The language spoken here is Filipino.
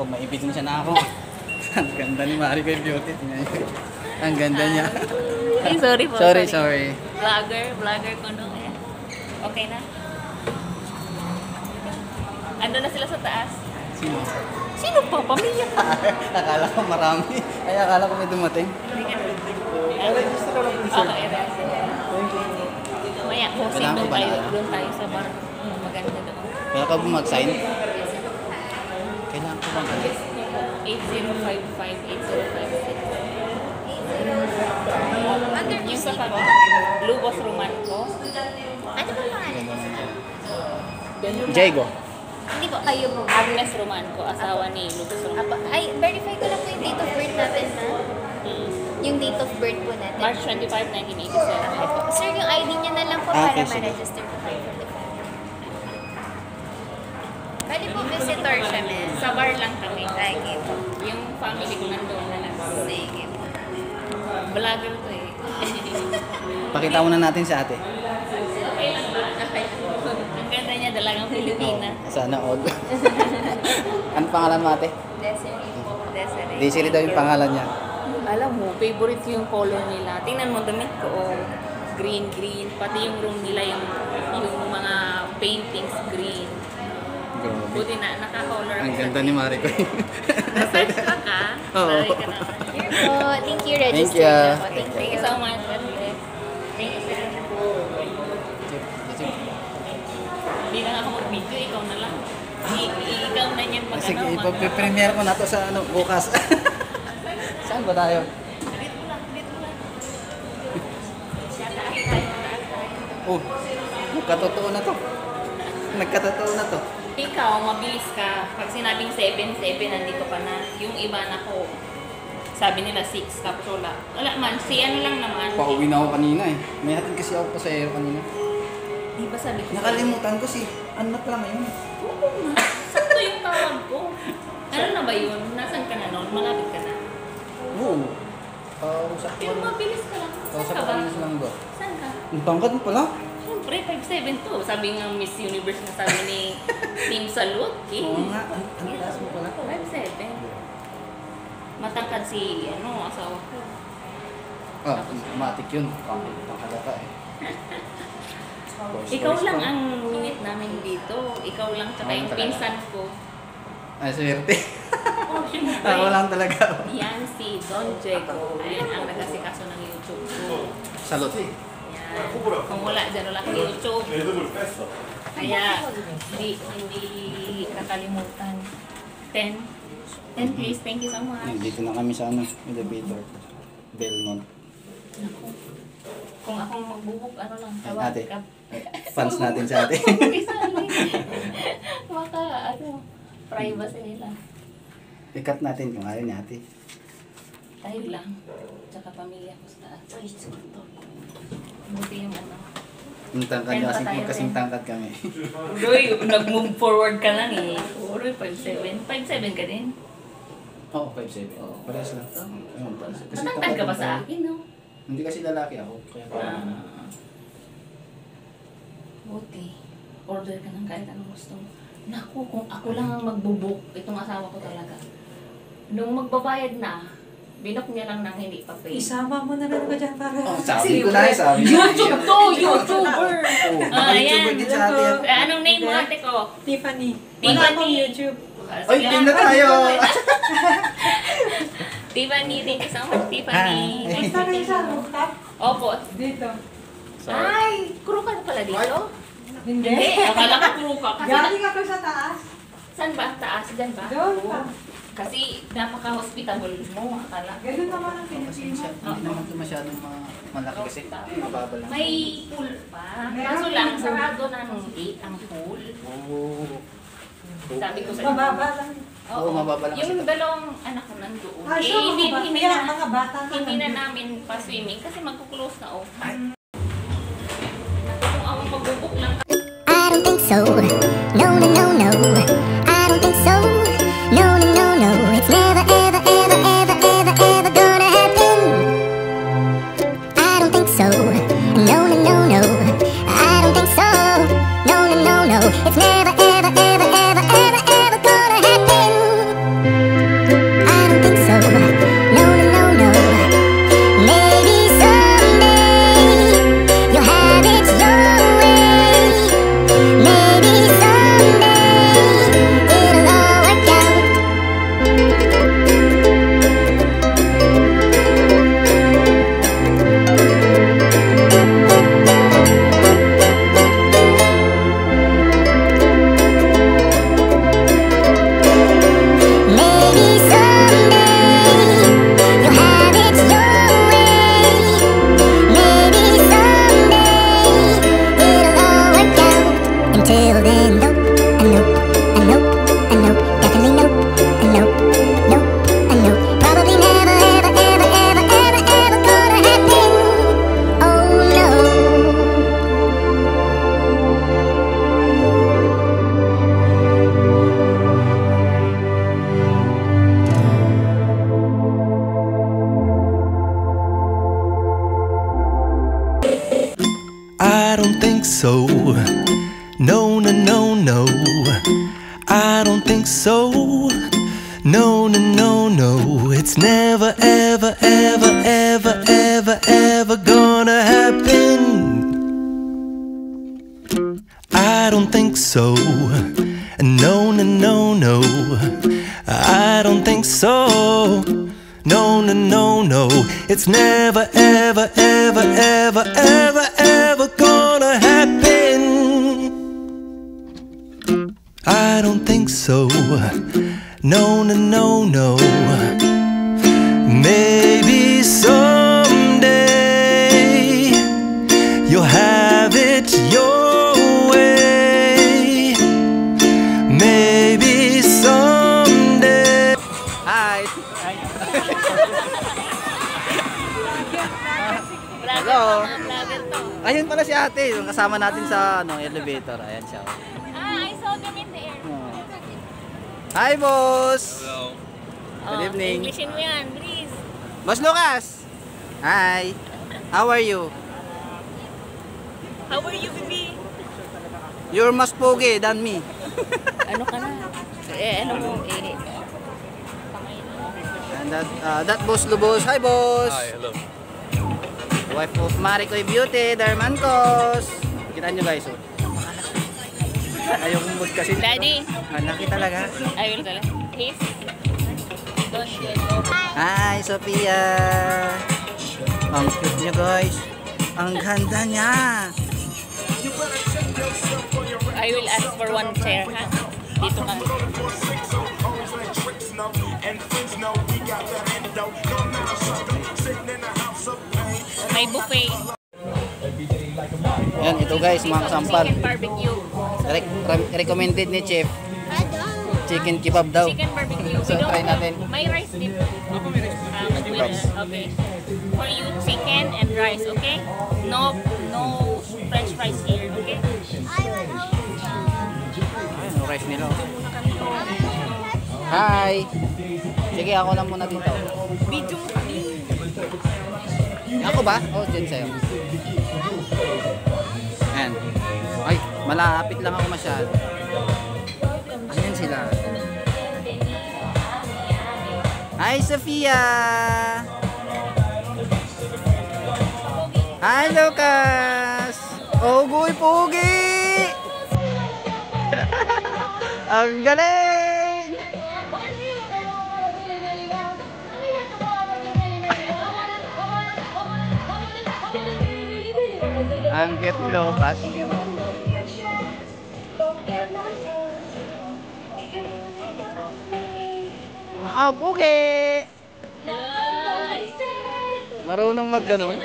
Ako, maibigin siya na ako. Ang ganda ni Maricoy Beauty. Ang ganda niya. Ay, sorry po. Sorry. Vlogger ko nung okay na? Ando na sila sa taas. Sino pa? Pamilya pa. Akala ko marami. Ay, akala ko may dumating. Register ko lang po, sir. Okay, Thank you. Maya, hosting Kailangan ko doon ba tayo. na? Doon tayo sa bar. Maganda doon. Kaya ka ba mag-sign? Kailangan ko ba mag-sign? 8055-8056. Yung sa pag Lubos Romanco. Ano ba pangalan? Diego. Hindi po, kayo po. Agnes Romanco, asawa ni Lubos Romanco. Ay, verify ko lang po yung date of birth natin, ha? Yung date of birth po natin. March 25, 1987. Sir, yung ID niya na lang po Ah, para okay, sige. ma-register po kayo for the family. Bali po, visitor siya, miss. Sa bar lang kami. Sige po. Yung family ko nandoon na lang. Sige po. Vlogger to eh. Pakita muna natin si ate. Okay lang ba? Ang ganda niya, dalagang Pilipina. Sana all. Ano pangalan mo ate? Desiree po. Desiree. Desiree daw yung pangalan niya. Alam mo, favorite ko yung color nila. Tingnan mo, damit ko, oh, green. Pati yung room nila, yung mga paintings, green. Buti na, naka-color. Ang ganda ni Maricoy. Na-search ka ka? Oo. Sorry ka naman. Here po. Thank you, register Thank you. na po. Thank Thank you. you so much. Thank you, sir. Hindi na ako mag-video, ikaw na lang. Ikaw na yan Sige, mag-ano. ipapremiere ko na to sa bukas. Saan ba tayo? Dito lang. Oh, nagkatotoo na to. Nagkatotoo na to. Ikaw, mabilis ka. Pag sinabing 7, nandito ka na. Yung iba na ko, sabi nila 6, kapsula. Wala man, si ano lang naman. Pauwi na ako kanina eh. May hatid kasi ako pa sa air kanina. Di ba sabi ko? Nakalimutan ko si ano pala ngayon. Oo nga. Sakto yung tawag ko. Ano na ba yun? Nasaan ka na noon? Malapit ka na. Oo. Usap ko. Pero mabilis ka lang. Saan Usap ka ko ba? kanina silang ba? Saan ka? Ang tangkad mo pala. Siyempre, 5'7" to. Sabi nga Miss Universe na sabi ni Team Salute. Eh. Oo nga. Ang taas mo pala. 5'7". Matangkad si, asawa ko. Ah, automatic yun. Panghalata eh. Ikaw lang ang minute namin dito. Ikaw lang, tsaka yung talaga. pinsan ko. Ay, swerte. Oh, syempre. Ako lang talaga. Yan si Don Diego. Yan ang nagasikaso ng YouTube ko. Salot eh. Yan. Kung wala dyan, wala kang YouTube. Kaya, hindi kakalimutan. 10 please. Thank you so much. Dito na kami sa elevator. Belmont. Naku. Kung akong magbubuk, lang, Ay, tawag ate. ka. Fans natin sa ate. Isali. Maka, privacy nila. I-cut natin kung ayaw niya ate. Tayo lang. Tsaka pamilya ko sa taas. Ay, buti yung Ang tangkad niya kasing tangkad kami. Uy, nag-move forward ka lang eh. Uy, 5'7". 5'7" ka din. Oo, 5'7". Parehas lang. Ayun, parehas. Kasi Matangkad ka ba tangkad sa tayo. akin, no? Hindi kasi lalaki ako. Kaya parang... Buti. Order ka ng kahit anong gusto mo. Naku, kung ako lang ang magbubuk, itong asawa ko talaga. Nung magbabayad na, binok niya lang ng hindi pa pay. Isama mo na rin ko dyan para... Oh, sabi ko na eh, sabi ko. YouTube to! YouTuber! Oh, Ah, YouTuber ayan. din sa ate. Anong name mo ate ko? Tiffany. Tiffany. Wala akong YouTube. Oy, team na tayo! Tiffany, thank you so much, Tiffany. Hi. Basta rin sa rooftop. Opo. Dito. Ay, crew ka na pala dito? Hindi. Hindi, akala ko crew ka. Kasi Galing ako sa taas. saan ba? Taas? Diyan ba? Doon pa. Kasi napaka-hospitable mo, akala. Ganun naman ang Kasi Pilipinas. hindi naman ito masyadong malaki kasi mababa lang. May pool pa. Kaso lang, sarado na nung gate ang pool. Oo. Sabi ko sa Mababa lang. Oo, mababa lang Yung kasi. dalawang anak ko nandoon. Ah, so hindi kaya mga bata na hindi na nandun. namin pa-swimming kasi magkuklose na off. Kung ako magbubuk lang. I don't think so. No, no, no, no. I don't think so. No, no, no, no. It's never, ever, ever, ever, ever, ever gonna happen. I don't think so. No, no, no, no. I don't think so. No, no, no, no. It's never, ever, ever, ever, ever, ever gonna happen. so. No, no, no, no. I don't think so. No, no, no, no. It's never, ever, ever, ever, ever, ever gonna happen. I don't think so. No, no, no, no. I don't think so. No, no, no, no. It's never, ever, ever, ever, ever, ever gonna happen. I don't think so. No, no, no, no. Maybe someday you'll have it your way. Maybe someday. Hi! Hello. Vlogger to. Ayun pala si ate, yung kasama natin sa elevator. Ayan siya. I saw them in the air. Hi, boss! Good evening. Englishin mo yan, please. Boss Lucas! Hi! How are you? How are you, baby? You're mas pogi than me. Ano ka na? Ano mo? And that boss Lubos. Hi, boss! Hi, hello. Wife of Maricoy Beauty, Darmancos. Kita nyo guys, oh. Ayaw kong mood kasi. Daddy. Laki talaga. I will tell him. His. Don't get Hi, Sophia! Ang cute nyo guys. Ang ganda niya. I will ask for one chair, ha? Dito ka. May buffet. Yan, ito guys, mga kasampal. Chicken barbecue. Recommended ni Chef. Chicken kebab daw. Chicken barbecue. So, try natin. May rice din. Okay. For you, chicken and rice, okay? No French fries here, okay? Ayun, yung rice nila. Hi! Sige, ako lang muna dito. Video mo kami. Ako ba? Oh, dyan sa'yo. Ayan. Ay, malapit lang ako masyado. Ayan sila. Hi, Sophia! Hi, Lucas! Oh, guy, pogi! Ang galing! Ang cute, Lucas. Wow, pogi! Marunong mag-ganon.